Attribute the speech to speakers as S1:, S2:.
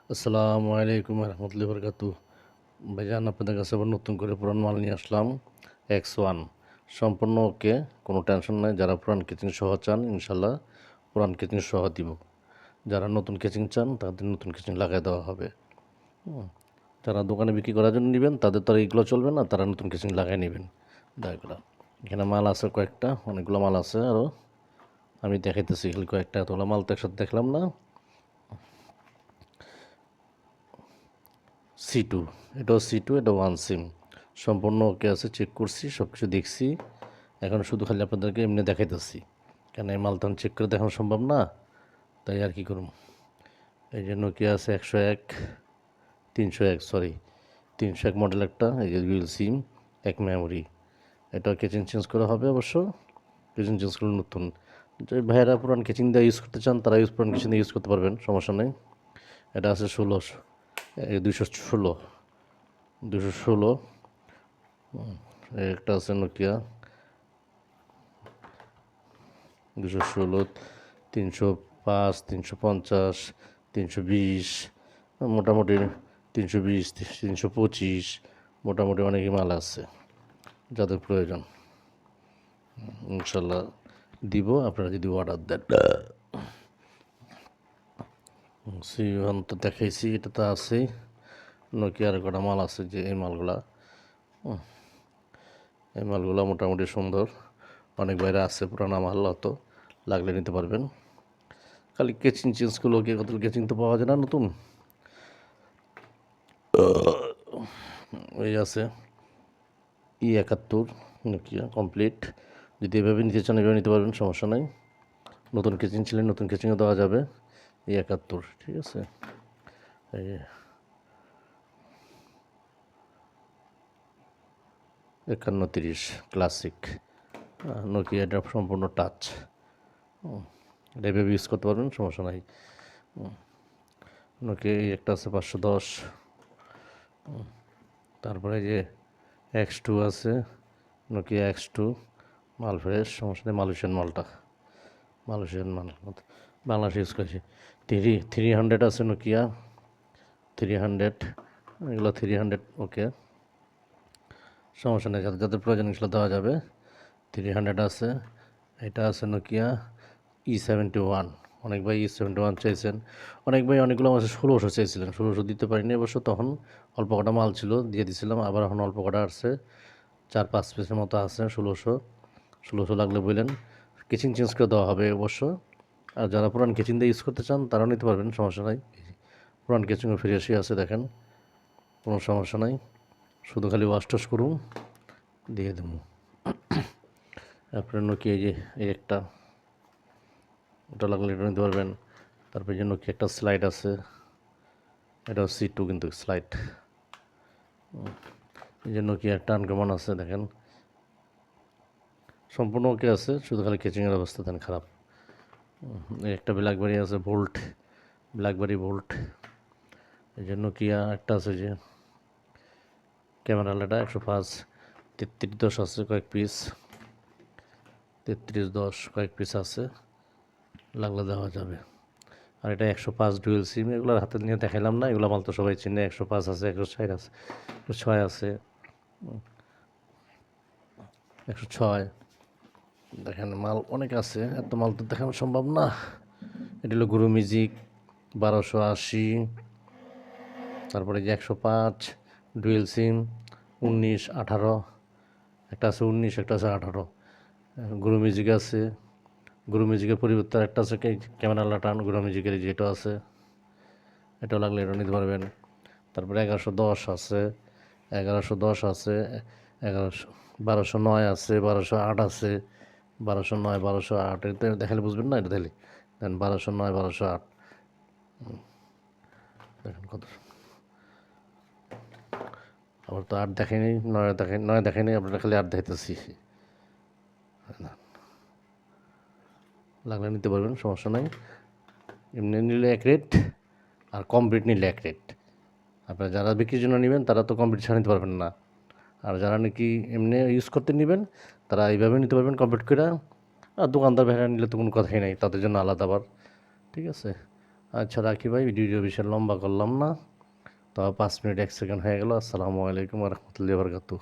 S1: আসসালামু আলাইকুম রহমতুল্লাহি বরকাতু। ভাইজান, আপনাদের কাছে আবার নতুন করে পুরান মাল নিয়ে আসলাম। X1 সম্পূর্ণ ওকে, কোনো টেনশন নাই। যারা পুরান কেচিং সহ চান ইনশাল্লাহ পুরান কেচিং সহ দিব। যারা নতুন কেচিং চান তাদের নতুন কেচিং লাগাই দেওয়া হবে। যারা দোকানে বিক্রি করার জন্য নেবেন তাদের তো আর এইগুলো চলবে না, তারা নতুন কেচিং লাগাই নেবেন। দয়াগুলো এখানে মাল আছে কয়েকটা, অনেকগুলো মাল আছে আরও। আমি দেখাইতেছি খালি কয়েকটা, এতগুলো মাল তো একসাথে দেখলাম না। C2, এটাও C2, এটা 1 সিম সম্পূর্ণ ওকে আছে। চেক করছি, সব কিছু দেখছি। এখন শুধু খালি আপনাদেরকে এমনি দেখাইতেছি, কেন এই মাল তখন চেক করে দেখানো সম্ভব না, তাই আর কি করুন। এই যে নোকিয়া আছে 101, 301, সরি 301 মডেল একটা, এই যে ডুয়াল সিম, এক মেমোরি। এটা কেচিং চেঞ্জ করা হবে অবশ্য, কেচিং চেঞ্জ করলে নতুন। যে ভাইয়েরা পুরান কেচিং দিয়ে ইউজ করতে চান তারা পুরান কেচিং দিয়ে ইউজ করতে পারবেন, সমস্যা নেই। এটা আছে 16, 216, 216। একটা আছে নোকিয়া 216, 305, 350, 320, মোটামুটি 320, 325, মোটামুটি অনেকই মাল আছে যাদের প্রয়োজন। ইনশাল্লাহ দিব, আপনারা যদি অর্ডার দেন। C1 তো দেখাইছি, এটা তো আছেই। নোকিয়ার কটা মাল আছে, যে এই মালগুলা, এই মালগুলা মোটামুটি সুন্দর। অনেক বাইরে আছে পুরানা মাল, অত লাগলে নিতে পারবেন। খালি কেচিং চেঞ্জগুলো গিয়ে কত কেচিং তো পাওয়া যায় না নতুন। ওই আছে E71 নোকিয়া কমপ্লিট। যদি এভাবে নিতে চান এভাবে নিতে পারবেন, সমস্যা নাই। নতুন কেচিং ছিলেন, নতুন কেচিংও দেওয়া যাবে। E71, ঠিক আছে। এই 5130 ক্লাসিক নোকিয়া, এটা সম্পূর্ণ টাচ। এটা এভাবে ইউজ করতে পারবেন, সমস্যা নাই। নোকিয়া একটা আছে 510। তারপরে যে X2 আছে, নোকিয়া X2, মাল ফ্রেশ, সমস্যা নেই। মালয়েশিয়ান মালটা, মালয়েশিয়ান মাল বাংলাদেশে ইউজ করেছি। 300 আছে নোকিয়া 300, এগুলো 300 ওকে, সমস্যা নেই। যাদের যাদের প্রয়োজন এগুলো দেওয়া যাবে। 300 আছে। এটা আছে নোকিয়া E71। অনেক ভাই E71 চাইছেন, অনেক ভাই অনেকগুলো আছে 1600 চাইছিলেন। 1600 দিতে পারিনি অবশ্য, তখন অল্প কটা মাল ছিল, দিয়ে দিছিলাম। আবার এখন অল্প কটা আসছে, 4-5 পিসের মতো আছে। 1600 লাগলে বললেন, কেচিং চেঞ্জ করে দেওয়া হবে অবশ্য। আর যারা পুরান কেচিং দিয়ে ইউজ করতে চান তারাও নিতে পারবেন, সমস্যা নাই। পুরান কেচিংও ফিরে এসে আছে, দেখেন, কোনো সমস্যা নাই। শুধু খালি ওয়াশ টস করুন, দিয়ে দেবো। আপনার নোকিয়া এই একটা, ওটা লাগলে এটা নিতে পারবেন। তারপরে যে নোকিয়া একটা স্লাইড আছে, এটাও C2 কিন্তু স্লাইড। এই যে নোকিয়া একটা আনকমন আছে, দেখেন, সম্পূর্ণ ওকে আছে, শুধু খালি কেচিংয়ের অবস্থা দেন খারাপ। এই একটা ব্ল্যাকবেরি আছে, ভোল্ট, ব্ল্যাকবেরি ভোল্ট। এই যে নোকিয়া একটা আছে যে ক্যামেরাটা 105, 3310 আছে কয়েক পিস, 3310 কয়েক পিস আছে, লাগলে দেওয়া যাবে। আর এটা 105 ডুয়েল সিম, এগুলোর হাতে নিয়ে দেখাইলাম না, এগুলো মাল তো সবাই চিনে। 105 আছে, 160 আছে, 106 আছে, 106। দেখেন মাল অনেক আছে, এত মাল তো দেখানো সম্ভব না। এটা হলো গুরু মিউজিক 1280। তারপরে যে 105 ডুয়েল সিম 19, 18, একটা আছে 19, একটা আছে 18। গুরু মিউজিক আছে, গুরু মিউজিকের পরিবর্তে একটা আছে ক্যামেরা লাটান, গুরু মিউজিকের যেটা আছে, এটাও লাগলে এটা নিতে পারবেন। তারপরে 1110 আছে, 1110 আছে, 1209 আছে, 1208 আছে, 1209, 1208। এটা দেখালে বুঝবেন না, এটা দেখলে দেন 1209, 1208। দেখেন কত। আবার তো 8 দেখেনি, 9 দেখেন, 9 দেখেনি, আপনারা খালি 8 দেখাইতেছি। লাগলে নিতে পারবেন, সমস্যা নাই। এমনি নিলে এক রেট, আর কমপ্লিট নিলে এক রেট। আপনারা যারা বিক্রির জন্য নেবেন তারা তো কমপ্লিট ছাড়া নিতে পারবেন না। আর যারা নাকি এমনি ইউজ করতে নেবেন তারা এইভাবে নিতে পারবেন কমপ্লিট করে। আর দোকানদার ভাইরা নিলে তো কোনো কথাই নেই, তাদের জন্য আলাদা আবার, ঠিক আছে। আচ্ছা রাখি ভাই, ভিডিও বেশি লম্বা করলাম না, তো 5 মিনিট 1 সেকেন্ড হয়ে গেল। আসসালামু আলাইকুম রহমতুল্লাহি বারকাতুহ।